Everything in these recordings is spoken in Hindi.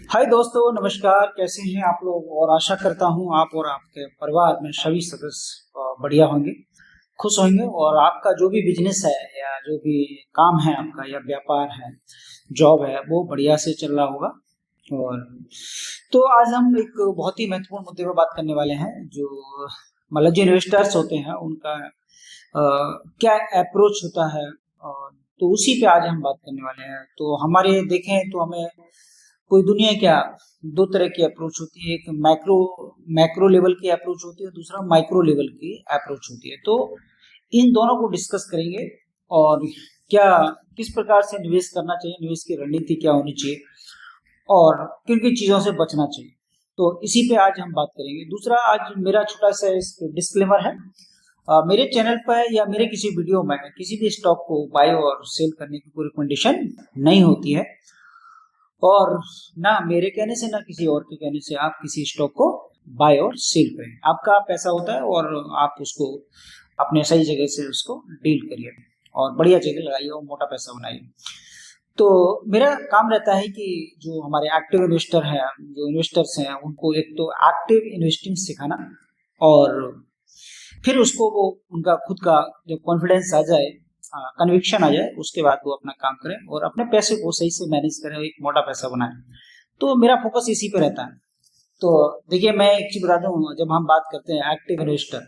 हाय दोस्तों, नमस्कार। कैसे हैं आप लोग? और आशा करता हूं आप और आपके परिवार में सभी सदस्य बढ़िया होंगे, खुश होंगे और आपका जो भी बिजनेस है या जो भी काम है आपका या व्यापार है, जॉब है, वो बढ़िया से चल रहा होगा। और तो आज हम एक बहुत ही महत्वपूर्ण मुद्दे पर बात करने वाले हैं, जो मतलब जो इन्वेस्टर्स होते हैं उनका क्या अप्रोच होता है। और तो उसी पे आज हम बात करने वाले हैं। तो हमारे देखें तो हमें कोई दुनिया क्या दो तरह की अप्रोच होती है। एक मैक्रो मैक्रो लेवल की अप्रोच होती है, दूसरा माइक्रो लेवल की अप्रोच होती है। तो इन दोनों को डिस्कस करेंगे और क्या किस प्रकार से निवेश करना चाहिए, निवेश की रणनीति क्या होनी चाहिए और किन किन चीजों से बचना चाहिए। तो इसी पे आज हम बात करेंगे। दूसरा, आज मेरा छोटा सा डिस्क्लेमर है। मेरे चैनल पर या मेरे किसी वीडियो में किसी भी स्टॉक को बाय और सेल करने की कोई रिकमेंडेशन नहीं होती है, और ना मेरे कहने से ना किसी और के कहने से आप किसी स्टॉक को बाय और सेल करें। आपका पैसा होता है और आप उसको अपने सही जगह से उसको डील करिए और बढ़िया जगह लगाइए और मोटा पैसा बनाइए। तो मेरा काम रहता है कि जो हमारे एक्टिव इन्वेस्टर हैं, जो इन्वेस्टर्स हैं, उनको एक तो एक्टिव इन्वेस्टिंग सिखाना, और फिर उसको वो उनका खुद का जब कॉन्फिडेंस आ जाए, कन्विक्शन आ जाए, उसके बाद वो अपना काम करें और अपने पैसे को सही से मैनेज करें और एक मोटा पैसा बनाएं। तो मेरा फोकस इसी पे रहता है। तो देखिए, मैं एक चीज बता दूं, जब हम बात करते हैं एक्टिव इन्वेस्टर,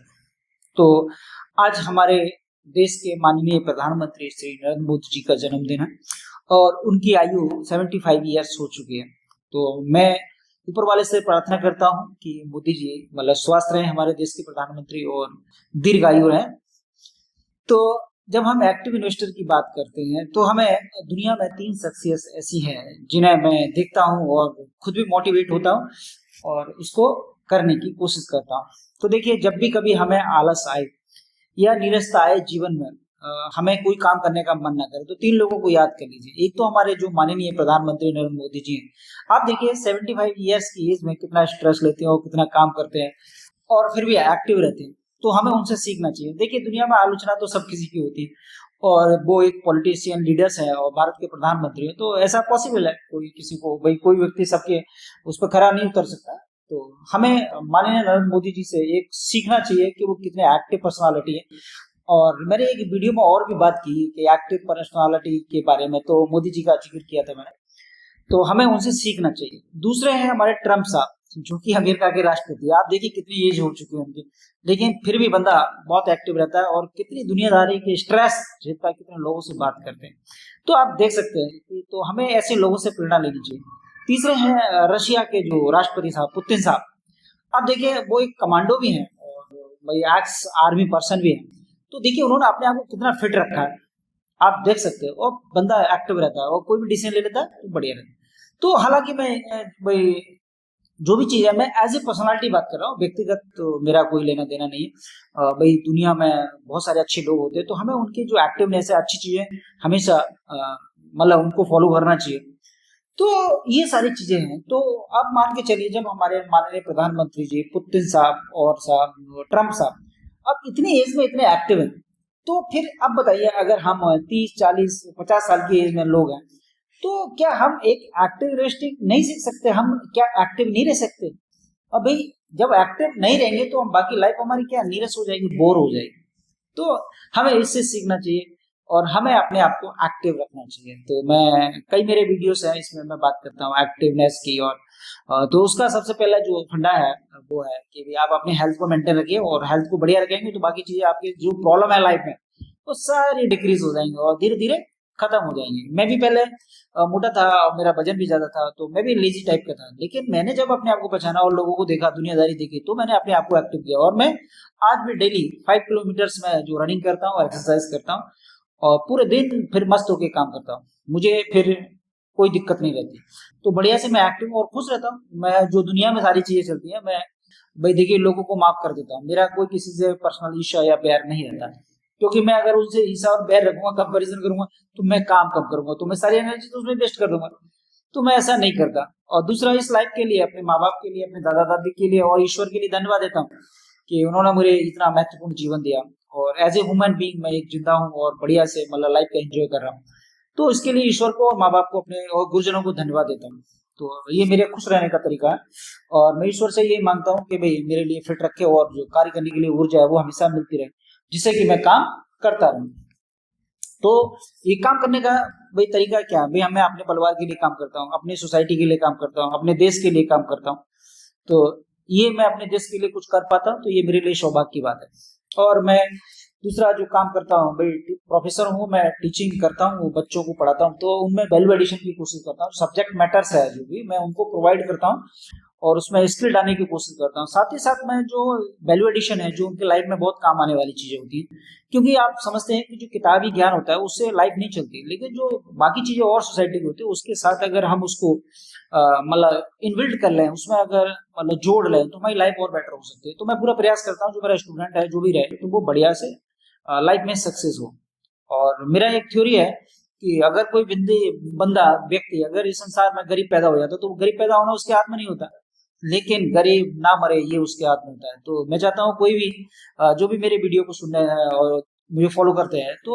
तो आज हमारे देश के माननीय प्रधानमंत्री श्री नरेंद्र मोदी जी का जन्मदिन है और उनकी आयु 75 ईयर्स हो चुकी है। तो मैं ऊपर वाले से प्रार्थना करता हूं कि मोदी जी मतलब स्वस्थ रहें, हमारे देश के प्रधानमंत्री, और दीर्घायु रहें। तो जब हम एक्टिव इन्वेस्टर की बात करते हैं तो हमें दुनिया में 3 शख्सियत ऐसी हैं जिन्हें मैं देखता हूं और खुद भी मोटिवेट होता हूं और इसको करने की कोशिश करता हूं। तो देखिए, जब भी कभी हमें आलस आए या नीरसता आए जीवन में, हमें कोई काम करने का मन ना करे, तो 3 लोगों को याद कर लीजिए। एक तो हमारे जो माननीय प्रधानमंत्री नरेंद्र मोदी जी हैं। आप देखिए 75 ईयर्स की एज में कितना स्ट्रेस लेते हैं और कितना काम करते हैं और फिर भी एक्टिव रहते हैं। तो हमें उनसे सीखना चाहिए। देखिए, दुनिया में आलोचना तो सब किसी की होती है और वो एक पॉलिटिशियन लीडर्स है और भारत के प्रधानमंत्री है, तो ऐसा पॉसिबल है। कोई किसी को भाई कोई व्यक्ति सबके उस पर खरा नहीं उतर सकता। तो हमें माननीय नरेंद्र मोदी जी से एक सीखना चाहिए कि वो कितने एक्टिव पर्सनालिटी है। और मैंने एक वीडियो में और भी बात की कि एक्टिव पर्सनालिटी के बारे में, तो मोदी जी का जिक्र किया था मैंने। तो हमें उनसे सीखना चाहिए। दूसरे हैं हमारे ट्रम्प साहब, जो कि अमेरिका के राष्ट्रपति। आप देखिए कितनी एज हो चुकी है उनकी, लेकिन फिर भी बंदा बहुत एक्टिव रहता है और कितनी दुनियादारी के स्ट्रेस झेलता है, कितने लोगों से बात करते हैं। तो आप देख सकते हैं कि तो हमें ऐसे लोगों से प्रेरणा लेनी चाहिए। तीसरे हैं रशिया के जो राष्ट्रपति साहब, पुतिन साहब। आप देखिए, वो एक कमांडो भी हैं और भाई एक्स आर्मी पर्सन भी है। तो देखिए, उन्होंने अपने आप को कितना फिट रखा है, आप देख सकते हो। और बंदा एक्टिव रहता है और कोई भी डिसीजन ले लेता है तो बढ़िया रहता है। तो हालांकि मैं भाई जो भी चीज है, मैं एज ए पर्सनालिटी बात कर रहा हूँ, व्यक्तिगत तो मेरा कोई लेना देना नहीं है। भाई दुनिया में बहुत सारे अच्छे लोग होते हैं, तो हमें उनकी जो एक्टिवनेस है, अच्छी चीजें हमेशा मतलब उनको फॉलो करना चाहिए। तो ये सारी चीजें हैं। तो अब मान के चलिए, जब हमारे माननीय प्रधानमंत्री जी पुतिन साहब और साहब ट्रम्प साहब अब इतनी एज में इतने एक्टिव हैं, तो फिर अब बताइए, अगर हम 30 40 50 साल की एज में लोग हैं, तो क्या हम एक एक्टिव इन्वेस्टिंग नहीं सीख सकते? हम क्या एक्टिव नहीं रह सकते? अब भाई जब एक्टिव नहीं रहेंगे तो हम बाकी लाइफ हमारी क्या नीरस हो जाएगी, बोर हो जाएगी। तो हमें इससे सीखना चाहिए और हमें अपने आप को एक्टिव रखना चाहिए। तो मैं कई मेरे वीडियोस हैं, इसमें मैं बात करता हूँ एक्टिवनेस की। और तो उसका सबसे पहला जो फंडा है वो है कि भी आप अपनी हेल्थ को मेंटेन रखिए, और हेल्थ को बढ़िया रखेंगे तो बाकी चीजें आपकी जो प्रॉब्लम है लाइफ में वो सारी डिक्रीज हो जाएंगे और धीरे धीरे खत्म हो जाएंगे। मैं भी पहले मोटा था और मेरा वजन भी ज्यादा था, तो मैं भी लेजी टाइप का था। लेकिन मैंने जब अपने आप को पहचाना और लोगों को देखा, दुनियादारी देखी, तो मैंने अपने आप को एक्टिव किया और मैं आज भी डेली 5 किलोमीटर्स में जो रनिंग करता हूँ, एक्सरसाइज करता हूँ और पूरे दिन फिर मस्त होके काम करता हूँ। मुझे फिर कोई दिक्कत नहीं रहती। तो बढ़िया से मैं एक्टिव और खुश रहता हूँ। मैं जो दुनिया में सारी चीजें चलती है, मैं भाई देखिए लोगों को माफ कर देता हूँ। मेरा कोई किसी से पर्सनल ईर्ष्या या प्यार नहीं रहता, क्योंकि मैं अगर उनसे ईर्ष्या और बैर रखूंगा, कंपैरिजन करूंगा, तो मैं काम कब करूंगा? तो मैं सारी एनर्जी तो उसमें वेस्ट कर दूंगा। तो मैं ऐसा नहीं करता। और दूसरा, इस लाइफ के लिए, अपने माँ बाप के लिए, अपने दादा दादी के लिए और ईश्वर के लिए धन्यवाद देता हूँ कि उन्होंने मुझे इतना महत्वपूर्ण जीवन दिया। और एज ए ह्यूमन बीइंग मैं एक जिंदा हूँ और बढ़िया से मतलब लाइफ का एंजॉय कर रहा हूँ। तो इसके लिए ईश्वर को और माँ बाप को, अपने और गुरुजनों को धन्यवाद देता हूँ। तो ये मेरे खुश रहने का तरीका है, और मैं ईश्वर से यही मांगता हूँ कि भाई मेरे लिए फिट रखे और जो कार्य करने के लिए ऊर्जा है वो हमेशा मिलती रहे, जिससे कि मैं काम करता रहूँ। तो ये काम करने का भाई तरीका क्या है? भाई मैं अपने परिवार के लिए काम करता हूँ, अपनी सोसाइटी के लिए काम करता हूँ, अपने देश के लिए काम करता हूँ। तो ये मैं अपने देश के लिए कुछ कर पाता हूँ तो ये मेरे लिए सौभाग्य की बात है। और मैं दूसरा जो काम करता हूँ भाई, प्रोफेसर हूँ, मैं टीचिंग करता हूँ, बच्चों को पढ़ाता हूँ, तो उनमें वैल्यू एडिशन की कोशिश करता हूँ। सब्जेक्ट मैटर्स है जो भी मैं उनको प्रोवाइड करता हूँ और उसमें स्किल डालने की कोशिश करता हूँ। साथ ही साथ मैं जो वैल्यू एडिशन है जो उनके लाइफ में बहुत काम आने वाली चीजें होती हैं, क्योंकि आप समझते हैं कि जो किताबी ज्ञान होता है उससे लाइफ नहीं चलती, लेकिन जो बाकी चीजें और सोसाइटी की होती है उसके साथ अगर हम उसको मतलब इनबिल्ड कर लें, उसमें अगर मतलब जोड़ लें तो हमारी लाइफ और बेटर हो सकती है। तो मैं पूरा प्रयास करता हूँ जो मेरा स्टूडेंट है जो भी रहे तो वो बढ़िया से लाइफ में सक्सेस हो। और मेरा एक थ्योरी है कि अगर कोई बंदा व्यक्ति अगर इस संसार में गरीब पैदा हो जाता तो वो गरीब पैदा होना उसके हाथ में नहीं होता, लेकिन गरीब ना मरे ये उसके हाथ में होता है। तो मैं चाहता हूँ कोई भी जो भी मेरे वीडियो को सुन रहे हैं और मुझे फॉलो करते हैं, तो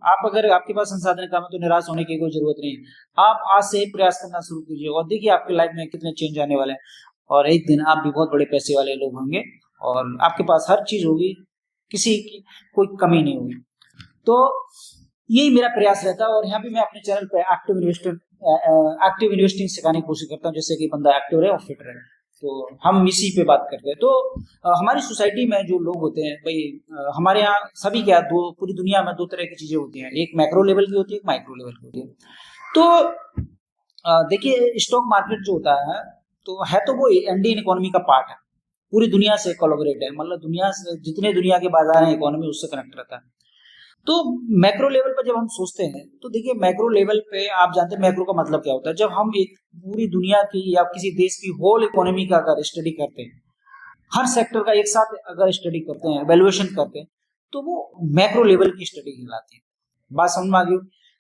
आप अगर आपके पास संसाधन कम है तो निराश होने की कोई जरूरत नहीं है। आप आज से ही प्रयास करना शुरू कीजिए और देखिए आपकी लाइफ में कितने चेंज आने वाले हैं, और एक दिन आप भी बहुत बड़े पैसे वाले लोग होंगे और आपके पास हर चीज होगी, किसी की कोई कमी नहीं होगी। तो यही मेरा प्रयास रहता है। और यहाँ भी मैं अपने चैनल पे एक्टिव इन्वेस्टिंग सिखाने की कोशिश करता हूँ, जिससे कि बंदा एक्टिव रहे और फिट रहे। तो हम इसी पे बात करते हैं। तो हमारी सोसाइटी में जो लोग होते हैं भाई, हमारे यहाँ सभी क्या दो पूरी दुनिया में दो तरह की चीजें होती हैं, एक मैक्रो लेवल की होती है, एक माइक्रो लेवल की होती है। तो देखिए स्टॉक मार्केट जो होता है तो वो इंडियन इकोनॉमी का पार्ट है, पूरी दुनिया से कोलैबोरेट है, मतलब दुनिया से जितने दुनिया के बाजार हैं इकोनॉमी उससे कनेक्ट रहता है। तो मैक्रो लेवल पर जब हम सोचते हैं तो देखिए मैक्रो लेवल पे आप जानते हैं मैक्रो का मतलब क्या होता है। जब हम एक पूरी दुनिया की या किसी देश की होल इकोनॉमी का अगर स्टडी करते हैं, हर सेक्टर का एक साथ अगर स्टडी करते हैं, वैल्यूएशन करते हैं, तो वो मैक्रो लेवल की स्टडी कहलाती है। बात समझ में आ गई।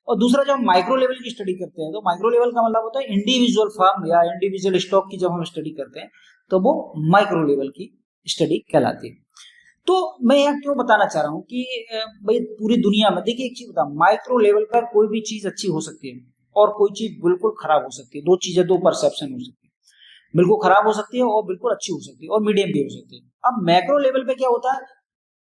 और दूसरा जब हम माइक्रो लेवल की स्टडी करते हैं तो माइक्रो लेवल का मतलब होता है इंडिविजुअल फर्म या इंडिविजुअल स्टॉक की जब हम स्टडी करते हैं तो वो माइक्रो लेवल की स्टडी कहलाती है। तो मैं यहाँ क्यों बताना चाह रहा हूँ कि भाई पूरी दुनिया में देखिए एक चीज बता, माइक्रो लेवल पर कोई भी चीज अच्छी हो सकती है और कोई चीज बिल्कुल खराब हो सकती है। दो चीजें, दो परसेप्शन हो सकती है, बिल्कुल खराब हो सकती है और बिल्कुल अच्छी हो सकती है और मीडियम भी हो सकती है। अब मैक्रो लेवल पे क्या होता है,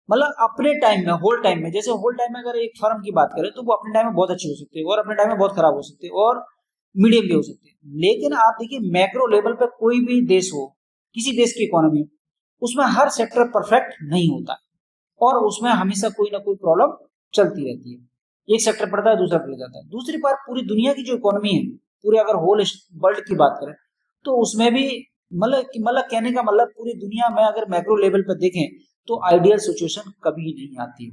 मतलब अपने टाइम में, होल टाइम में, जैसे होल टाइम में अगर एक फर्म की बात करें तो वो अपने टाइम में बहुत अच्छी हो सकती है और अपने टाइम में बहुत खराब हो सकती है और मीडियम भी हो सकती है। लेकिन आप देखिए मैक्रो लेवल पे कोई भी देश हो, किसी देश की इकोनॉमी, उसमें हर सेक्टर परफेक्ट नहीं होता और उसमें हमेशा कोई ना कोई प्रॉब्लम चलती रहती है। एक सेक्टर पड़ता है दूसरा पड़ जाता है। दूसरी बात, पूरी दुनिया की जो इकोनॉमी है, पूरे अगर होल वर्ल्ड की बात करें तो उसमें भी मतलब कहने का मतलब पूरी दुनिया में अगर मैक्रो लेवल पर देखें तो आइडियल सिचुएशन कभी नहीं आती।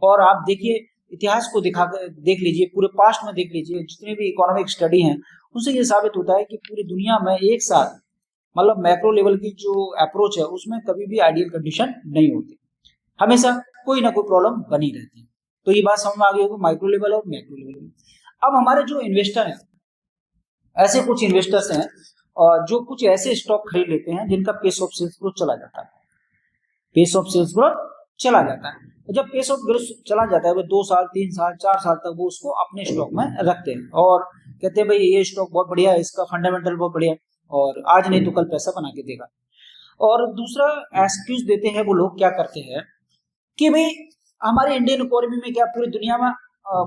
और आप देखिए इतिहास को दिखा देख लीजिए, पूरे पास्ट में देख लीजिए, जितने भी इकोनॉमिक स्टडी हैं उनसे ये साबित होता है कि पूरी दुनिया में एक साथ मतलब मैक्रो लेवल की जो अप्रोच है उसमें कभी भी आइडियल कंडीशन नहीं होती, हमेशा कोई ना कोई प्रॉब्लम बनी रहती है। तो ये बात समझ में आ गई होगी माइक्रो लेवल और मैक्रो लेवल। अब हमारे जो इन्वेस्टर हैं, ऐसे कुछ इन्वेस्टर्स हैं और जो कुछ ऐसे स्टॉक खरीद लेते हैं जिनका पेस ऑफ सेल्स ग्रोथ चला जाता है, पेस ऑफ सेल्स ग्रोथ चला जाता है। जब पेस ऑफ ग्रोथ चला जाता है वो 2 साल 3 साल 4 साल तक वो उसको अपने स्टॉक में रखते हैं और कहते हैं भाई ये स्टॉक बहुत बढ़िया है, इसका फंडामेंटल बहुत बढ़िया है और आज नहीं तो कल पैसा बना के देगा। और दूसरा एक्सक्यूज देते हैं वो लोग, क्या करते हैं कि भाई हमारे इंडियन इकोनॉमी में क्या पूरी दुनिया में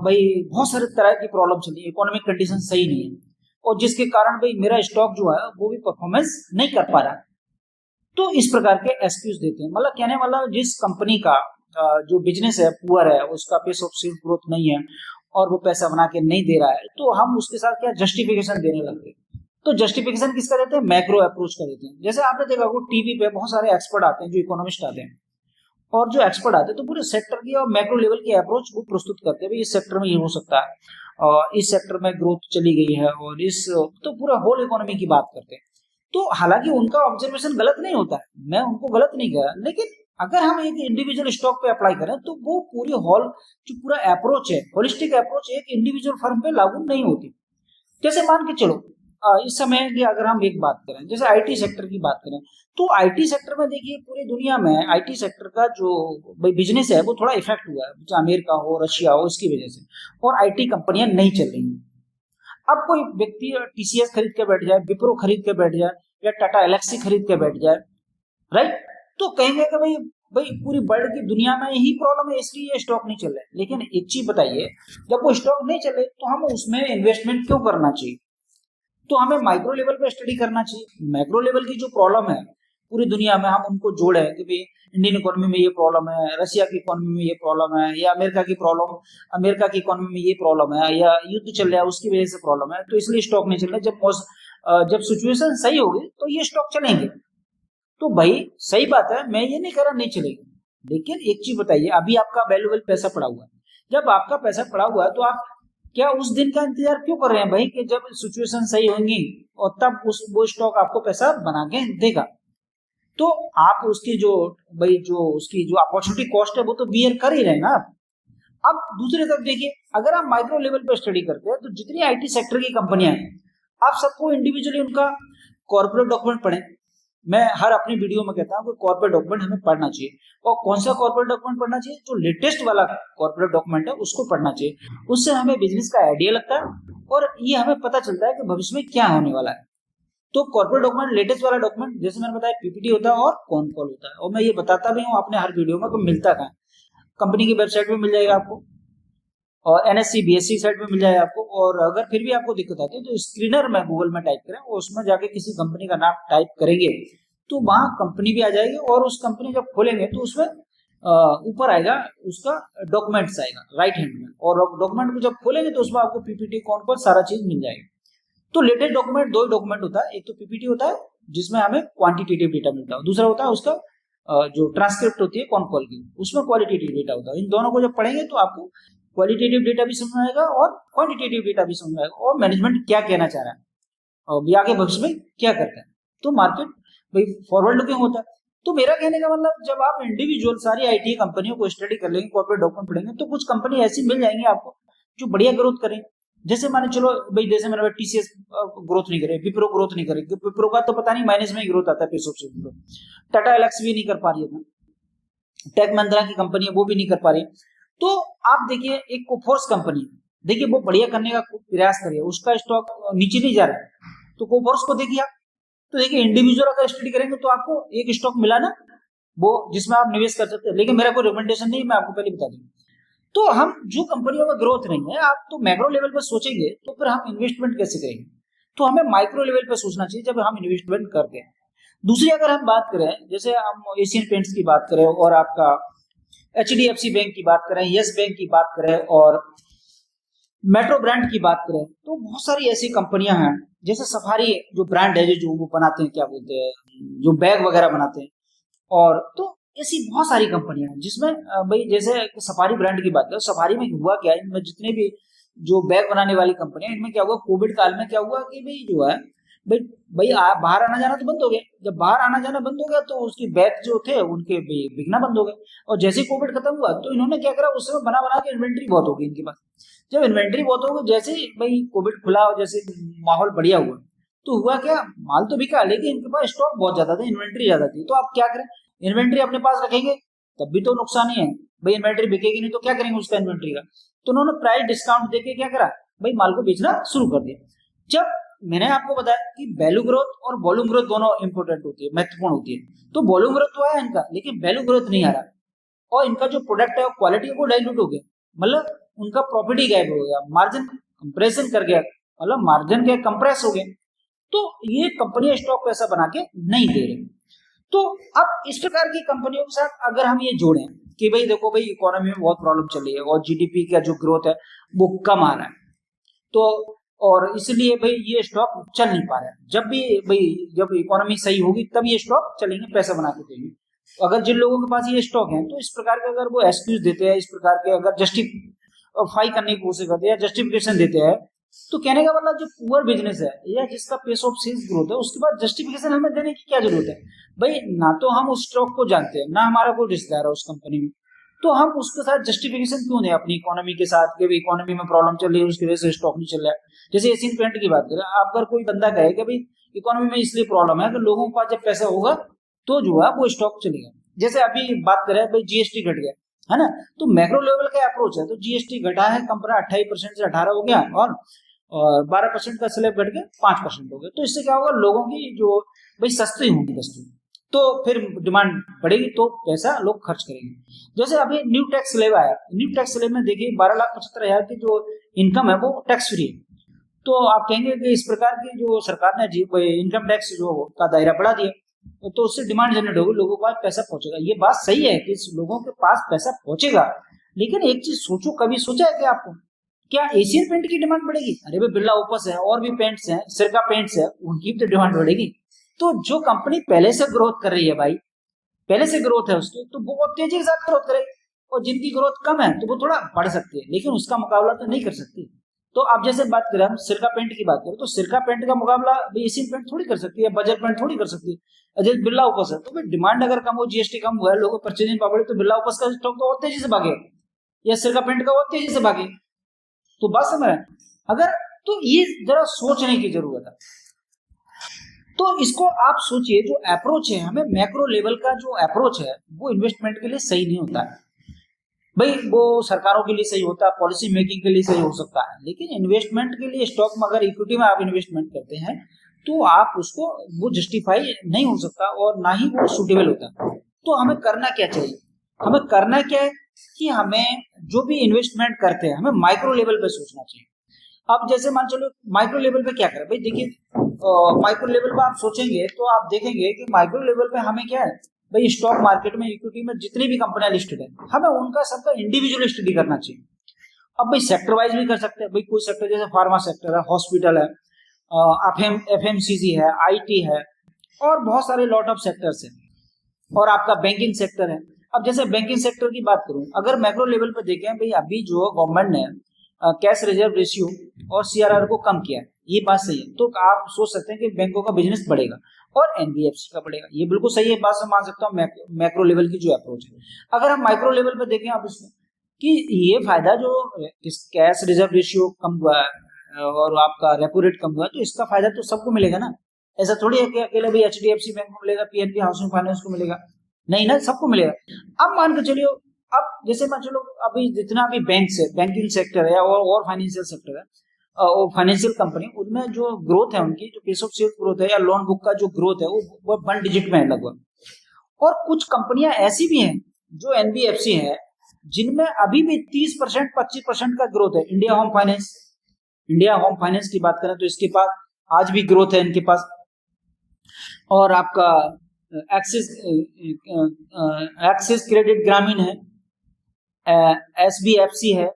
भाई बहुत सारे तरह की प्रॉब्लम चल रही है, इकोनॉमिक कंडीशन सही नहीं है और जिसके कारण भाई मेरा स्टॉक जो है वो भी परफॉर्मेंस नहीं कर पा रहा है। तो इस प्रकार के एक्सक्यूज देते हैं, मतलब कहने वाला जिस कंपनी का जो बिजनेस है पुअर है, उसका पेस ऑफ सेल्स ग्रोथ नहीं है और वो पैसा बना के नहीं दे रहा है, तो हम उसके साथ क्या जस्टिफिकेशन देने लगते हैं। तो जस्टिफिकेशन किसका देते हैं, मैक्रो अप्रोच का देते हैं। जैसे आपने देखा वो टीवी पे बहुत सारे एक्सपर्ट आते हैं, जो इकोनॉमिस्ट आते हैं और जो एक्सपर्ट आते हैं तो पूरे सेक्टर की और मैक्रो लेवल की अप्रोच वो प्रस्तुत करते हैं, इस सेक्टर में ये हो सकता है और इस सेक्टर में ग्रोथ चली गई है और इस तो पूरा होल इकोनॉमी की बात करते हैं। तो हालांकि उनका ऑब्जर्वेशन गलत नहीं होता है, मैं उनको गलत नहीं कह रहा, लेकिन अगर हम एक इंडिविजुअल स्टॉक पे अप्लाई करें तो वो पूरी होल जो पूरा अप्रोच है, होलिस्टिक अप्रोच एक इंडिविजुअल फर्म पे लागू नहीं होती। जैसे मान के चलो इस समय की अगर हम एक बात करें, जैसे आईटी सेक्टर की बात करें, तो आईटी सेक्टर में देखिए पूरी दुनिया में आईटी सेक्टर का जो बिजनेस है वो थोड़ा इफेक्ट हुआ है, चाहे अमेरिका हो रशिया हो, इसकी वजह से, और आईटी कंपनियां नहीं चल रही हैं। अब कोई व्यक्ति टीसीएस खरीद के बैठ जाए, विप्रो खरीद के बैठ जाए या टाटा एलेक्सी खरीद के बैठ जाए, राइट, तो कहेंगे कि भाई भाई पूरी वर्ल्ड की दुनिया में यही प्रॉब्लम है इसलिए ये स्टॉक नहीं चल रहा है। लेकिन एक चीज बताइए, जब वो स्टॉक नहीं चले तो हम उसमें इन्वेस्टमेंट क्यों करना चाहिए? तो हमें माइक्रो लेवल पे स्टडी करना चाहिए। मैक्रो लेवल की जो प्रॉब्लम है पूरी दुनिया में, हम उनको जोड़े कि भाई इंडियन इकोनॉमी में ये प्रॉब्लम है, रशिया की इकोनॉमी में ये प्रॉब्लम है, या अमेरिका की इकोनॉमी में ये प्रॉब्लम है, या युद्ध चल रहा है उसकी वजह से प्रॉब्लम है, तो इसलिए स्टॉक नहीं चल रहा। जब सिचुएशन सही होगी तो ये स्टॉक चलेंगे। तो भाई सही बात है, मैं ये नहीं कह रहा नहीं चलेगी, लेकिन एक चीज बताइए, अभी आपका वैल्यूएबल पैसा पड़ा हुआ है, जब आपका पैसा पड़ा हुआ है तो आप क्या उस दिन का इंतजार क्यों कर रहे हैं भाई कि जब सिचुएशन सही होंगी और तब वो स्टॉक आपको पैसा बना के देगा? तो आप उसकी जो उसकी जो अपॉर्चुनिटी कॉस्ट है वो तो बियर कर ही रहे हैं ना आप। अब दूसरी तरफ देखिए, अगर आप माइक्रो लेवल पे स्टडी करते हैं तो जितनी आईटी सेक्टर की कंपनियां हैं, आप सबको इंडिविजुअली उनका कॉर्पोरेट डॉक्यूमेंट पढ़ें। मैं हर अपनी वीडियो में कहता हूं कि कॉर्पोरेट डॉक्यूमेंट हमें पढ़ना चाहिए, और कौन सा कॉर्पोरेट डॉक्यूमेंट पढ़ना चाहिए? जो लेटेस्ट वाला कॉर्पोरेट डॉक्यूमेंट है उसको पढ़ना चाहिए। उससे हमें बिजनेस का आइडिया लगता है और ये हमें पता चलता है कि भविष्य में क्या होने वाला है। तो कॉर्पोरेट डॉक्यूमेंट, लेटेस्ट वाला डॉक्यूमेंट, जैसे मैंने बताया पीपीटी होता है और कॉन कॉल होता है, और मैं ये बताता भी हूँ अपने हर वीडियो में, तो मिलता कहाँ? कंपनी की वेबसाइट में मिल जाएगा आपको, और एनएससी बीएससी साइट में मिल जाएगा आपको। और अगर फिर भी आपको दिक्कत आती है तो स्क्रीनर में गूगल में टाइप करें, और उसमें जाके किसी कंपनी का नाम टाइप करेंगे तो वहां कंपनी भी आ जाएगी, और उस कंपनी जब खोलेंगे तो उसमें ऊपर आएगा उसका डॉक्यूमेंट्स आएगा राइट हैंड में, और डॉक्यूमेंट को जब खोलेंगे तो उसमें आपको पीपीटी कौन पर सारा चीज मिल जाएगी। तो लेटेस्ट डॉक्यूमेंट दो ही डॉक्यूमेंट होता है, एक तो पीपीटी होता है जिसमें हमें क्वांटिटेटिव डेटा मिलता है, दूसरा होता है उसका जो ट्रांसक्रिप्ट होती है कॉन कॉल की, उसमें क्वालिटेटिव डेटा होता है। इन दोनों को जब पढ़ेंगे तो आपको क्वालिटेटिव डेटा भी समझ में आएगा और क्वांटिटेटिव डेटा भी समझ में आएगा, और मैनेजमेंट क्या कहना चाह रहा है और आगे भविष्य में क्या करता है। तो मार्केट भाई फॉरवर्ड लुकिंग होता है। तो मेरा कहने का मतलब, जब आप इंडिविजुअल सारी आईटी कंपनियों को स्टडी कर लेंगे, कॉर्पोरेट डॉक्यूमेंट पढ़ेंगे, तो कुछ कंपनी ऐसी मिल जाएंगी आपको जो बढ़िया ग्रोथ करें। जैसे माने चलो भाई, जैसे मैंने टीसीएस ग्रोथ नहीं करे, विप्रो ग्रोथ नहीं करे, विप्रो का तो पता नहीं माइनस में ही ग्रोथ आता है पैसों से, टाटा एलेक्सी भी नहीं कर पा रही है, टेक महिंद्रा की कंपनी है वो भी नहीं कर पा रही। तो आप देखिए एक कोफोर्स कंपनी है, देखिए वो बढ़िया करने का प्रयास करिए, उसका स्टॉक नीचे नहीं जा रहा है, तो कोफोर्स को देखिए आप। तो देखिए इंडिविजुअल अगर स्टडी करेंगे तो आपको एक स्टॉक मिला ना वो जिसमें आप निवेश कर सकते हैं, लेकिन मेरा कोई रिकमेंडेशन नहीं, मैं आपको पहले बता दूं। तो हम जो कंपनियों में ग्रोथ नहीं है, आप तो मैक्रो लेवल पर सोचेंगे तो फिर हम इन्वेस्टमेंट कैसे करेंगे? तो हमें माइक्रो लेवल पर सोचना चाहिए जब हम इन्वेस्टमेंट करते हैं। दूसरी अगर हम बात करें, जैसे हम एशियन पेंट्स की बात करें और आपका एचडीएफसी बैंक की बात करें, यस बैंक की बात करें और मेट्रो ब्रांड की बात करें, तो बहुत सारी ऐसी कंपनियां हैं, जैसे सफारी जो ब्रांड है जो वो बनाते हैं, क्या बोलते हैं, जो बैग वगैरह बनाते हैं, और तो ऐसी बहुत सारी कंपनियां हैं जिसमें भाई जैसे सफारी ब्रांड की बात करें, सफारी में हुआ क्या, इनमें जितने भी जो बैग बनाने वाली कंपनियां, इनमें क्या हुआ कोविड काल में, क्या हुआ कि भाई जो है भाई भाई बाहर आना जाना तो बंद हो गया। जब बाहर आना जाना बंद हो गया तो उसकी बैग जो थे उनके बिकना बंद हो गए, और जैसे कोविड खत्म हुआ तो इन्होंने क्या करा, उस समय बना बना के इन्वेंट्री बहुत हो गई इनके पास। जब इन्वेंट्री बहुत हो गई, जैसे भाई कोविड खुला और जैसे माहौल बढ़िया हुआ, तो हुआ क्या, माल तो बिका लेकिन इनके पास स्टॉक बहुत ज्यादा था, इन्वेंट्री ज्यादा थी। तो आप क्या करें, इन्वेंट्री अपने पास रखेंगे तब भी तो नुकसान ही है भाई, इन्वेंट्री बिकेगी नहीं तो क्या करेंगे उसका इन्वेंट्री का। तो उन्होंने प्राइस डिस्काउंट देके क्या करा भाई, माल को बेचना शुरू कर दिया। जब मैंने आपको बताया कि वैल्यू ग्रोथ और वॉल्यूम ग्रोथ दोनों इंपॉर्टेंट होती है, महत्वपूर्ण होती है, तो वॉल्यूम ग्रोथ तो है इनका, लेकिन वैल्यू ग्रोथ नहीं आ रहा, और इनका जो प्रोडक्ट है क्वालिटी वो डाइल्यूट हो गया, मतलब उनका प्रॉफिट ही गायब हो गया, मार्जिन कंप्रेशन कर गया, मतलब मार्जिन के कंप्रेस हो गए। तो ये कंपनी स्टॉक पैसा बना के नहीं दे रही। तो अब इस प्रकार की कंपनियों के साथ अगर हम ये जोड़ें कि भाई देखो भाई इकोनॉमी में बहुत प्रॉब्लम चल रही है और जीडीपी का जो ग्रोथ है वो कम आ रहा है, तो और इसलिए भाई ये स्टॉक चल नहीं पा रहा है। जब भी भाई जब इकोनॉमी सही होगी तब ये स्टॉक चलेंगे, पैसा बना के देंगे। अगर जिन लोगों के पास ये स्टॉक है तो इस प्रकार के अगर वो एक्सक्यूज देते हैं, इस प्रकार के अगर जस्टिफाई करने की कोशिश करते हैं, जस्टिफिकेशन देते हैं, तो कहने का मतलब जो पुअर बिजनेस है या जिसका पेस ऑफ सेल्स ग्रोथ है उसके बाद जस्टिफिकेशन हमें देने की क्या जरूरत है भाई? ना तो हम उस स्टॉक को जानते हैं, ना हमारा कोई रिश्तेदार है उस कंपनी में, तो हम उसके साथ जस्टिफिकेशन क्यों दें अपनी इकोनॉमी के साथ कि इकोनॉमी में प्रॉब्लम चल रही है उसकी वजह से स्टॉक नहीं चल रहा है। जैसे एशियन पेंट की बात करें, आप अगर कोई बंदा कहे कि भाई इकोनॉमी में इसलिए प्रॉब्लम है कि लोगों के पास जब पैसा होगा तो जो है वो स्टॉक चलेगा। जैसे अभी बात करें भाई जीएसटी घट गया है ना, तो मैक्रो लेवल का अप्रोच है, तो जीएसटी घटा है, कंपनी 28% से 18 हो गया, और और 12% का स्लैब घट के 5% हो गया। तो इससे क्या होगा, लोगों की जो भाई सस्ती होंगी वस्तु, तो फिर डिमांड बढ़ेगी तो पैसा लोग खर्च करेंगे। जैसे अभी न्यू टैक्स स्लैब आया, न्यू टैक्स स्लैब में देखिए 12,75,000 की जो इनकम है वो टैक्स फ्री है। तो आप कहेंगे कि इस प्रकार की जो सरकार ने इनकम टैक्स जो का दायरा बढ़ा दिया, तो उससे डिमांड जनरेट होगी, लोगों के पास पैसा पहुंचेगा। ये बात सही है कि लोगों के पास पैसा पहुंचेगा, लेकिन एक चीज सोचो, कभी सोचा है कि आपको क्या एशियन पेंट की डिमांड बढ़ेगी? अरे भाई बिरला ओपस है और भी पेंट्स हैं, सिरका पेंट्स है, उनकी भी तो डिमांड बढ़ेगी। तो जो कंपनी पहले से ग्रोथ कर रही है भाई, पहले से ग्रोथ है उसकी, तो वो बहुत तेजी के साथ ग्रोथ करेगी। और जिनकी ग्रोथ कम है तो वो थोड़ा बढ़ सकती है, लेकिन उसका मुकाबला तो नहीं कर सकती। तो आप जैसे बात करें, हम सिरका पेंट की बात करें, तो सिरका पेंट का मुकाबला एशियन पेंट थोड़ी कर सकती है, बजट पेंट थोड़ी कर सकती है। जैसे बिरला उपस है, तो फिर डिमांड अगर कम हो, जीएसटी कम हुआ है, लोगों परचेजिंग पावर, तो बिरला उपस का स्टॉक तो और तेजी से भागे, या सिरका पेंट का और तेजी से भागे। तो बात समझ रहे हैं? अगर तो ये जरा सोचने की जरूरत है। तो इसको आप सोचिए, जो अप्रोच है हमें मैक्रो लेवल का जो अप्रोच है वो इन्वेस्टमेंट के लिए सही नहीं होता है भाई। वो सरकारों के लिए सही होता है, पॉलिसी मेकिंग के लिए सही हो सकता है, लेकिन इन्वेस्टमेंट के लिए स्टॉक में अगर इक्विटी में आप इन्वेस्टमेंट करते हैं तो आप उसको वो जस्टिफाई नहीं हो सकता और ना ही वो सुटेबल होता। तो हमें करना क्या चाहिए? हमें करना क्या है कि हमें जो भी इन्वेस्टमेंट करते हैं हमें माइक्रो लेवल पे सोचना चाहिए। अब जैसे मान चलो माइक्रो लेवल पे क्या करें भाई, देखिए माइक्रो लेवल पे आप सोचेंगे तो आप देखेंगे कि माइक्रो लेवल पे हमें क्या है भाई, स्टॉक मार्केट में इक्विटी में जितनी भी कंपनियां लिस्टेड है हमें उनका सबका इंडिविजुअल स्टडी करना चाहिए। अब भाई सेक्टर वाइज भी कर सकते हैं भाई, कोई सेक्टर जैसे फार्मा सेक्टर है, हॉस्पिटल है, एफएमसीजी है, आईटी है, और बहुत सारे लॉट ऑफ सेक्टर्स हैं, और आपका बैंकिंग सेक्टर है। अब जैसे बैंकिंग सेक्टर की बात करूं, अगर मैक्रो लेवल पर देखें भाई, अभी जो गवर्नमेंट ने कैश रिजर्व रेशियो और सीआरआर को कम किया है, ये बात सही है। तो आप सोच सकते हैं कि बैंकों का बिजनेस बढ़ेगा और एनबीएफसी का बढ़ेगा, ये बिल्कुल सही है, बात से मान सकता हूँ मैक्रो लेवल की जो अप्रोच है। अगर हम माइक्रो लेवल पे देखें आप इसमें कि ये फायदा जो कैश रिजर्व रेशियो कम हुआ है और आपका रेपो रेट कम हुआ है, तो इसका फायदा तो सबको मिलेगा ना। ऐसा थोड़ी है कि अकेले भी एचडीएफसी बैंक को मिलेगा, पीएनबी हाउसिंग फाइनेंस को मिलेगा, नहीं ना, सबको मिलेगा। अब मान के चलिए, अब जैसे मान चलो अभी जितना भी बैंक है, बैंकिंग सेक्टर है और फाइनेंशियल सेक्टर है और फाइनेंशियल कंपनी, उनमें जो ग्रोथ है उनकी, जो पेस ऑफ सेल्स ग्रोथ है या लोन बुक का जो ग्रोथ है वो 1 डिजिट में है लगभग। और कुछ कंपनियां ऐसी भी हैं जो एनबीएफसी है जिनमें अभी भी 30% 25% का ग्रोथ है। इंडिया होम फाइनेंस की बात करें तो इसके पास आज भी ग्रोथ है इनके पास। और आपका एक्सिस क्रेडिट ग्रामीण है, एसबीएफसी है,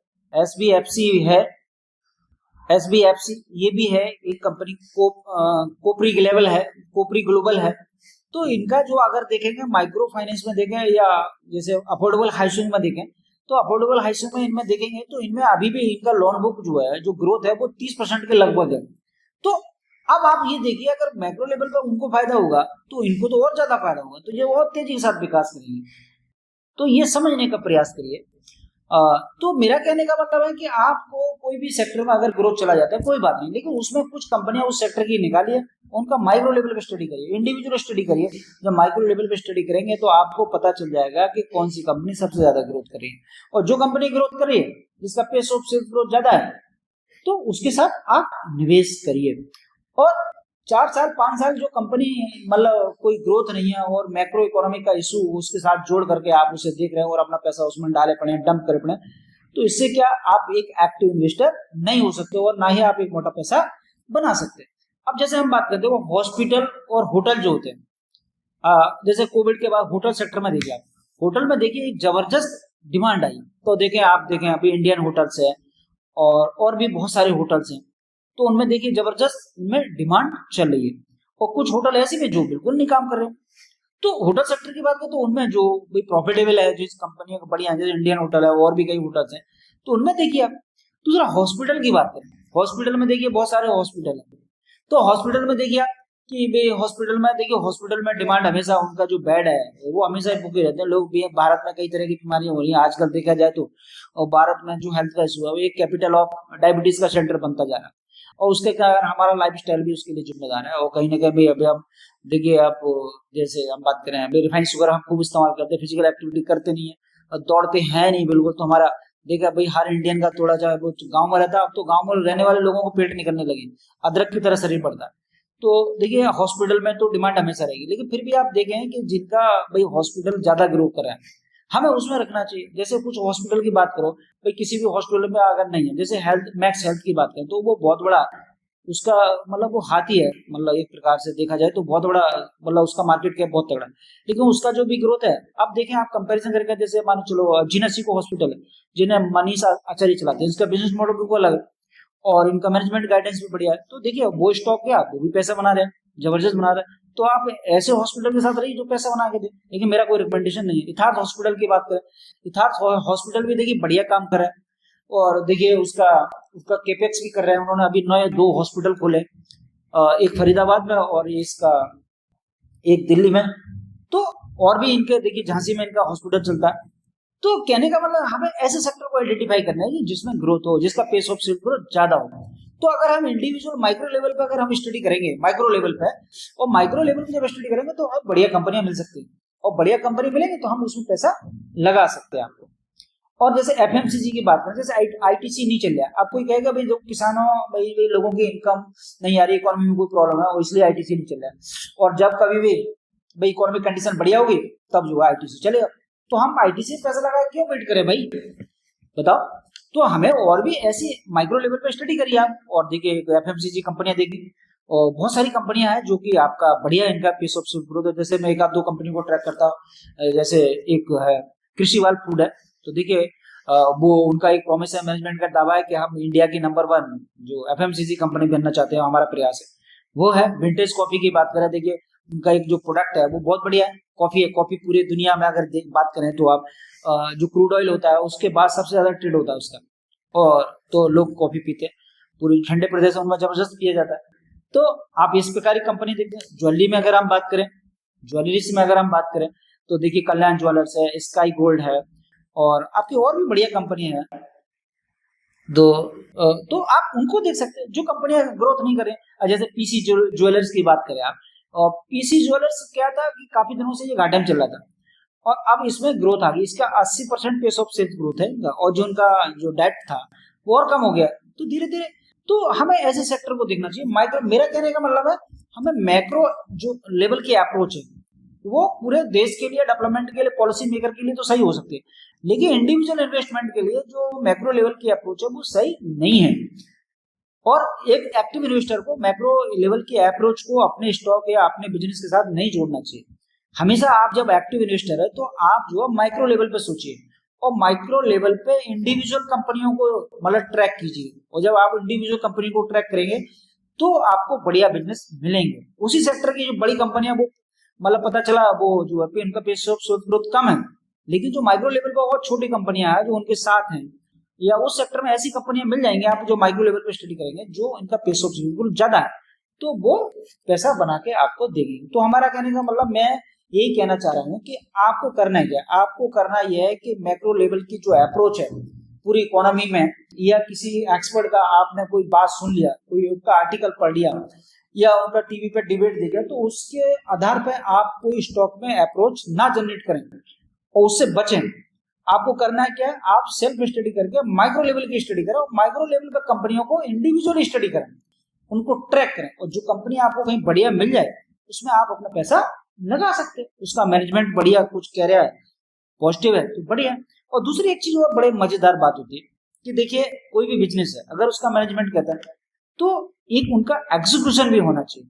एसबीएफसी ये भी है एक कंपनी, कोपरी ग्लोबल है। तो इनका जो अगर देखेंगे माइक्रो फाइनेंस में देखें या जैसे अफोर्डेबल हाउसिंग में देखें, तो अफोर्डेबल हाउसिंग में इनमें देखेंगे तो इनमें अभी भी इनका लोन बुक जो है, जो ग्रोथ है वो 30% के लगभग है। तो अब आप ये देखिए, अगर मैक्रो लेवल पर उनको फायदा होगा तो इनको तो और ज्यादा फायदा होगा, तो ये और तेजी के साथ विकास करेंगे। तो ये समझने का प्रयास करिए। तो मेरा कहने का मतलब है कि आपको कोई भी सेक्टर में अगर ग्रोथ चला जाता है कोई बात नहीं, लेकिन उसमें कुछ कंपनियां उस सेक्टर की निकालिए, उनका माइक्रो लेवल पे स्टडी करिए, इंडिविजुअल स्टडी करिए। जब माइक्रो लेवल पे स्टडी करेंगे तो आपको पता चल जाएगा कि कौन सी कंपनी सबसे ज्यादा ग्रोथ कर रही है, और जो कंपनी ग्रोथ कर रही है, जिसका पेस ऑफ सेल्स ग्रोथ ज्यादा है, तो उसके साथ आप निवेश करिए। और 4 साल 5 साल जो कंपनी मतलब कोई ग्रोथ नहीं है और मैक्रो इकोनॉमी का इशू उसके साथ जोड़ करके आप उसे देख रहे हैं और अपना पैसा उसमें डाले पड़े, डंप करे पड़े, तो इससे क्या आप एक एक्टिव इन्वेस्टर नहीं हो सकते और ना ही आप एक मोटा पैसा बना सकते। अब जैसे हम बात करते हैं वो हॉस्पिटल और होटल जो होते हैं, जैसे कोविड के बाद होटल सेक्टर में देखिए, आप होटल में देखिए एक जबरदस्त डिमांड आई। तो देखें अभी इंडियन होटल्स है और भी बहुत सारे होटल्स हैं, तो उनमें देखिए जबरदस्त उनमें डिमांड चल रही है। और कुछ होटल ऐसे भी जो बिल्कुल नहीं काम कर रहे हैं। तो होटल सेक्टर की बात करें तो उनमें जो भाई प्रॉफिटेबल है, जिस कंपनियों का बढ़िया, जैसे इंडियन होटल है और भी कई होटल्स हैं, तो उनमें देखिए आप। दूसरा हॉस्पिटल की बात करें, हॉस्पिटल में देखिए बहुत सारे हॉस्पिटल है, तो हॉस्पिटल में देखिए कि भाई हॉस्पिटल में डिमांड हमेशा, उनका जो बेड है वो हमेशा ही बुके रहते हैं। लोग भी भारत में कई तरह की बीमारियां हो रही हैं आजकल देखा जाए तो, और भारत में जो हेल्थ का इशू है वो एक कैपिटल ऑफ डायबिटीज का सेंटर बनता जा रहा है, और उसके कारण हमारा लाइफ स्टाइल भी उसके लिए जिम्मेदार है। और कहीं ना कहीं भी अभी हम देखिए, आप जैसे हम बात करें अभी रिफाइंड शुगर हम खूब इस्तेमाल करते हैं, फिजिकल एक्टिविटी करते नहीं है और दौड़ते हैं नहीं बिल्कुल, तो हमारा देखा भाई हर इंडियन का थोड़ा सा वो गांव में रहता है, अब तो गांव में रहने वाले लोगों को पेट निकलने लगे, अदरक की तरह शरीर बढ़ता है। तो देखिए हॉस्पिटल में तो डिमांड हमेशा रहेगी, लेकिन फिर भी आप देखें कि जिनका भाई हॉस्पिटल ज्यादा ग्रो कर रहा है हमें उसमें रखना चाहिए। जैसे कुछ हॉस्पिटल की बात करो, भाई किसी भी हॉस्पिटल में अगर नहीं है, जैसे हेल्थ मैक्स हेल्थ की बात करें तो वो बहुत बड़ा उसका मतलब वो हाथी है, मतलब एक प्रकार से देखा जाए तो बहुत बड़ा, मतलब उसका मार्केट कैप बहुत तगड़ा है, लेकिन उसका जो भी ग्रोथ है, अब देखें आप कंपैरिजन करके, जैसे मान चलो जीनसी को हॉस्पिटल है जिन्हें मनीष आचार्य चलाते हैं, इसका बिजनेस मॉडल बिल्कुल अलग है और इनका मैनेजमेंट गाइडेंस भी बढ़िया है। तो देखिए वो स्टॉक क्या वो भी पैसा बना रहे हैं, जबरदस्त बना रहे हैं। तो आप ऐसे हॉस्पिटल के साथ रहिए जो पैसा बना के दे, लेकिन मेरा कोई रिकमेंडेशन नहीं है। इथार्थ हॉस्पिटल की बात करें, इथार्थ हॉस्पिटल भी देखिए बढ़िया काम कर रहा है, और देखिए उसका उसका केपेक्स भी कर रहे हैं उन्होंने, अभी नए 2 हॉस्पिटल खोले, एक फरीदाबाद में और इसका एक दिल्ली में। तो और भी इनके देखिए झांसी में इनका हॉस्पिटल चलता है। तो कहने का मतलब हमें ऐसे सेक्टर को आइडेंटिफाई करना है कि जिसमें ग्रोथ हो, जिसका पेस ऑफ सेल ग्रोथ ज्यादा हो। तो अगर हम इंडिविजुअल माइक्रो लेवल पे अगर हम स्टडी करेंगे माइक्रो लेवल पे, और माइक्रो लेवल पे जब स्टडी करेंगे तो हमें बढ़िया कंपनियां मिल सकती है, और बढ़िया कंपनी मिलेंगे तो हम उसमें पैसा लगा सकते हैं आपको। और जैसे एफएमसीजी की बात करें, जैसे आईटीसी नहीं चल रहा है, अब कोई कहेगा भाई जो किसानों भाई लोगों की इनकम नहीं आ रही, इकोनॉमी में कोई प्रॉब्लम है और इसलिए आईटीसी नहीं चल रहा है, और जब कभी भी भाई इकोनॉमिक कंडीशन बढ़िया होगी तब जो है आईटीसी चलेगा। तो हम आईटीसी पैसा लगा क्यों वेट करें भाई, बताओ। तो हमें और भी ऐसी माइक्रो लेवल पे स्टडी करिए आप, और देखिए एफएमसीजी कंपनियां देखिए, और बहुत सारी कंपनियां हैं जो कि आपका बढ़िया इनका पेस ऑफ ग्रोथ है। जैसे मैं एक आध 2 कंपनी को ट्रैक करता हूँ, जैसे एक है कृषिवाल फूड है, तो देखिए वो उनका एक प्रॉमिस है, मैनेजमेंट का दावा है कि हम इंडिया की नंबर 1 जो एफएमसीजी कंपनी बनना चाहते हैं, हमारा प्रयास है वो है। विंटेज कॉफी की बात करें, देखिए उनका एक जो प्रोडक्ट है वो बहुत बढ़िया है, कॉफी है। कॉफी पूरी दुनिया में अगर बात करें तो आप जो क्रूड ऑयल होता है उसके बाद सबसे ज्यादा ट्रेड होता है उसका, और तो लोग कॉफी पीते हैं, पूरी ठंडे प्रदेशों में जबरदस्त पिया जाता है। तो आप इस प्रकार की कंपनी देखते हैं। ज्वेलरी में अगर हम बात करें, ज्वेलरीज में अगर हम बात करें तो देखिए कल्याण ज्वेलर्स है, स्काई गोल्ड है, और आपकी और भी बढ़िया कंपनियां हैं। तो आप उनको देख सकते हैं जो कंपनियां ग्रोथ नहीं करें। जैसे पीसी ज्वेलर्स की बात करें आप, और पीसी ज्वेलर्स क्या था कि काफी दिनों से ये घाटे में चल रहा था, और अब इसमें ग्रोथ आ गई, इसका 80% पेस ऑफ सेल्स ग्रोथ है, और जो उनका जो डेट था वो और कम हो गया। तो धीरे धीरे तो हमें ऐसे सेक्टर को देखना चाहिए। माइक्रो, मेरा कहने का मतलब है हमें मैक्रो जो लेवल की अप्रोच है वो पूरे देश के लिए, डेवलपमेंट के लिए, पॉलिसी मेकर के लिए तो सही हो सकती है, लेकिन इंडिविजुअल इन्वेस्टमेंट के लिए जो मैक्रो लेवल की अप्रोच है वो सही नहीं है। और एक एक्टिव इन्वेस्टर को मैक्रो लेवल की अप्रोच को अपने स्टॉक या अपने बिजनेस के साथ नहीं जोड़ना चाहिए। हमेशा आप जब एक्टिव इन्वेस्टर है तो आप जो है माइक्रो लेवल पे सोचिए, और माइक्रो लेवल पे इंडिविजुअल कंपनियों को मतलब ट्रैक कीजिए, और जब आप इंडिविजुअल कंपनी को ट्रैक करेंगे तो आपको बढ़िया बिजनेस मिलेंगे। उसी सेक्टर की जो बड़ी कंपनियां वो मतलब पता चला वो जो है उनका पेस ऑफ ग्रोथ कम है, लेकिन जो माइक्रो लेवल पर और छोटी कंपनियां हैं जो उनके साथ हैं, या उस सेक्टर में ऐसी कंपनियां मिल जाएंगी आप जो माइक्रो लेवल पे स्टडी करेंगे जो इनका पेस ऑफ ग्रोथ ज्यादा है, तो वो पैसा बना के आपको देगी। तो हमारा कहने का मतलब मैं यही कहना चाह रहा हूँ कि आपको करना क्या है, आपको करना यह है कि मैक्रो लेवल की जो अप्रोच है पूरी इकोनॉमी में, या किसी एक्सपर्ट का आपने कोई बात सुन लिया, कोई उनका आर्टिकल पढ़ लिया, या उनका टीवी पे डिबेट देखा, तो उसके आधार पर आप कोई स्टॉक में अप्रोच ना जनरेट करें और उससे बचें। आपको करना है क्या है, आप सेल्फ स्टडी करके माइक्रो लेवल की स्टडी करें, और माइक्रो लेवल पर कंपनियों को इंडिविजुअली स्टडी करें, उनको ट्रैक करें, और जो कंपनी आपको कहीं बढ़िया मिल जाए उसमें आप अपना पैसा लगा सकते हैं। उसका मैनेजमेंट बढ़िया कुछ कह रहा है, पॉजिटिव है तो बढ़िया। और दूसरी एक चीज और बड़े मजेदार बात होती है कि देखिए कोई भी बिजनेस है अगर उसका मैनेजमेंट कहता है तो एक उनका एग्जीक्यूशन भी होना चाहिए,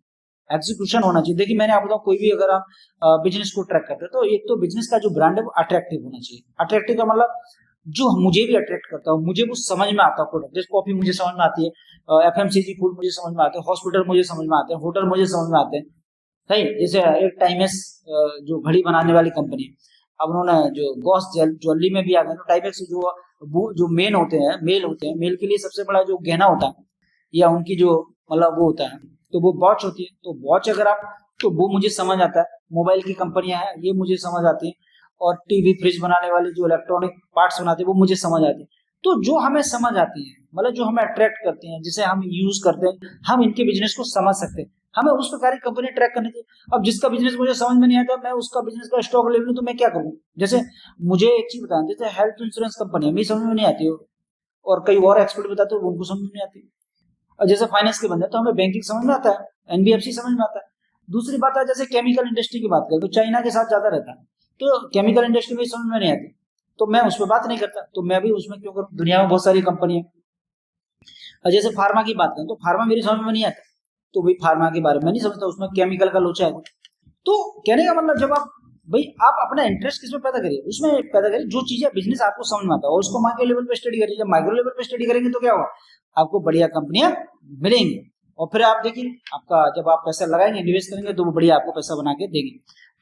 एग्जीक्यूशन होना चाहिए। देखिए मैंने आपको बताऊं, कोई भी अगर आप बिजनेस को ट्रैक करते हैं तो एक तो बिजनेस का जो ब्रांड है वो अट्रैक्टिव होना चाहिए। अट्रैक्टिव का मतलब जो मुझे भी अट्रैक्ट करता है, मुझे वो समझ में आता है प्रोडक्ट। जैसे कॉफी मुझे समझ में आती है, एफएमसीजी फूड मुझे समझ में आते हैं, हॉस्पिटल मुझे समझ में आते हैं, होटल मुझे समझ में आते हैं, सही। जैसे एक टाइमेक्स जो घड़ी बनाने वाली कंपनी है, अब उन्होंने जो गॉस ज्वेलरी में भी आ गए, तो टाइमेक्स जो मेन होते हैं, मेल होते हैं, मेल के लिए सबसे बड़ा जो गहना होता है या उनकी जो मतलब वो होता है, तो वो वॉच होती है। तो वॉच अगर आप, तो वो मुझे समझ आता है। मोबाइल की कंपनियां हैं ये मुझे समझ आती है, और टीवी फ्रिज बनाने वाली जो इलेक्ट्रॉनिक पार्ट्स बनाते हैं वो मुझे समझ आते हैं। तो जो हमें समझ आती है, मतलब जो हमें अट्रैक्ट करते हैं, जिसे हम यूज करते हैं, हम इनके बिजनेस को समझ सकते हैं, हमें उस प्रकार की कंपनी ट्रैक करनी चाहिए। अब जिसका बिजनेस मुझे समझ में नहीं आता, मैं उसका बिजनेस का स्टॉक ले लूं तो मैं क्या करूं? जैसे मुझे एक चीज बताएं, जैसे हेल्थ इंश्योरेंस कंपनी है, मेरी समझ में नहीं आती है, और कई और एक्सपर्ट बताते हैं उनको समझ में नहीं आती। और जैसे फाइनेंस के बंदे तो हमें बैंकिंग समझ में आता है, एनबीएफसी समझ में आता है। दूसरी बात है, जैसे केमिकल इंडस्ट्री की बात करें तो चाइना के साथ ज्यादा रहता है, तो केमिकल इंडस्ट्री में समझ में नहीं आती, तो मैं उस पर बात नहीं करता, तो मैं भी उसमें क्यों करूं? दुनिया में बहुत सारी कंपनी है। और जैसे फार्मा की बात करें तो फार्मा मेरी समझ में नहीं आता, तो भाई फार्मा के बारे में नहीं समझता, उसमें केमिकल का लोचा है। तो कहने का मतलब, जब आप अपना इंटरेस्ट किसमें पैदा करिए, उसमें पैदा करिए जो चीजें बिजनेस आपको समझ में आता है, और उसको माइक्रो लेवल पे स्टडी करिए। जब माइक्रो लेवल पे स्टडी करेंगे तो क्या होगा? आपको बढ़िया कंपनियां मिलेंगी, और फिर आप देखिए, आपका जब आप पैसा लगाएंगे, निवेश करेंगे, तो वो बढ़िया आपको पैसा बना के देंगे।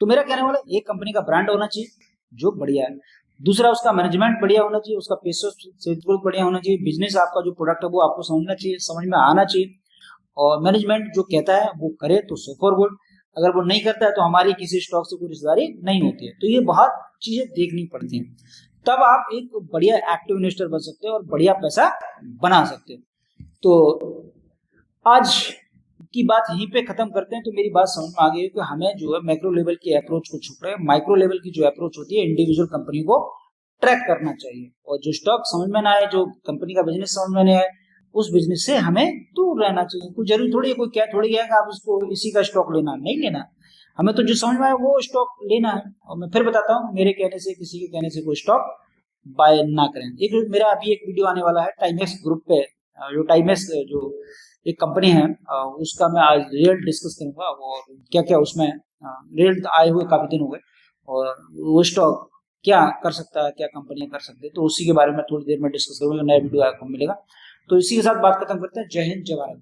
तो मेरा कहने वाला, एक कंपनी का ब्रांड होना चाहिए जो बढ़िया है, दूसरा उसका मैनेजमेंट बढ़िया होना चाहिए, उसका पैसे बढ़िया होना चाहिए, बिजनेस आपका जो प्रोडक्ट है वो आपको समझना चाहिए, समझ में आना चाहिए, और मैनेजमेंट जो कहता है वो करे तो सो फॉर गुड, अगर वो नहीं करता है तो हमारी किसी स्टॉक से कोई रिश्तेदारी नहीं होती है। तो ये बहुत चीजें देखनी पड़ती हैं, तब आप एक बढ़िया एक्टिव इन्वेस्टर बन सकते हैं और बढ़िया पैसा बना सकते हैं। तो आज की बात यहीं पे खत्म करते हैं। तो मेरी बात समझ में आ गई है कि हमें जो है मैक्रो लेवल की अप्रोच को छोड़ रहे हैं, माइक्रो लेवल की जो अप्रोच होती है, इंडिविजुअल कंपनी को ट्रैक करना चाहिए, और जो स्टॉक समझ में ना आए, जो कंपनी का बिजनेस समझ में नहीं आए, उस बिजनेस से हमें दूर रहना चाहिए। कोई जरूरी थोड़ी है, कोई क्या थोड़ी है कि आप इसको इसी का स्टॉक लेना, नहीं लेना, हमें तो जो समझ में आए वो स्टॉक लेना है। और मैं फिर बताता हूँ, मेरे कहने से, किसी के कहने से कोई स्टॉक बाय ना करें। एक मेरा अभी एक वीडियो आने वाला है टाइमेक्स ग्रुप पे, जो टाइमेक्स जो एक कंपनी है, उसका मैं आज रिजल्ट डिस्कस करूंगा, और क्या क्या उसमें रिजल्ट आए हुए काफी दिन हो गए, और वो स्टॉक क्या कर सकता है, क्या कंपनियां कर सकती है, तो उसी के बारे में थोड़ी देर में डिस्कस करूंगा, नया वीडियो आपको मिलेगा। तो इसी के साथ बात खत्म करते हैं। जय हिंद, जय भारत।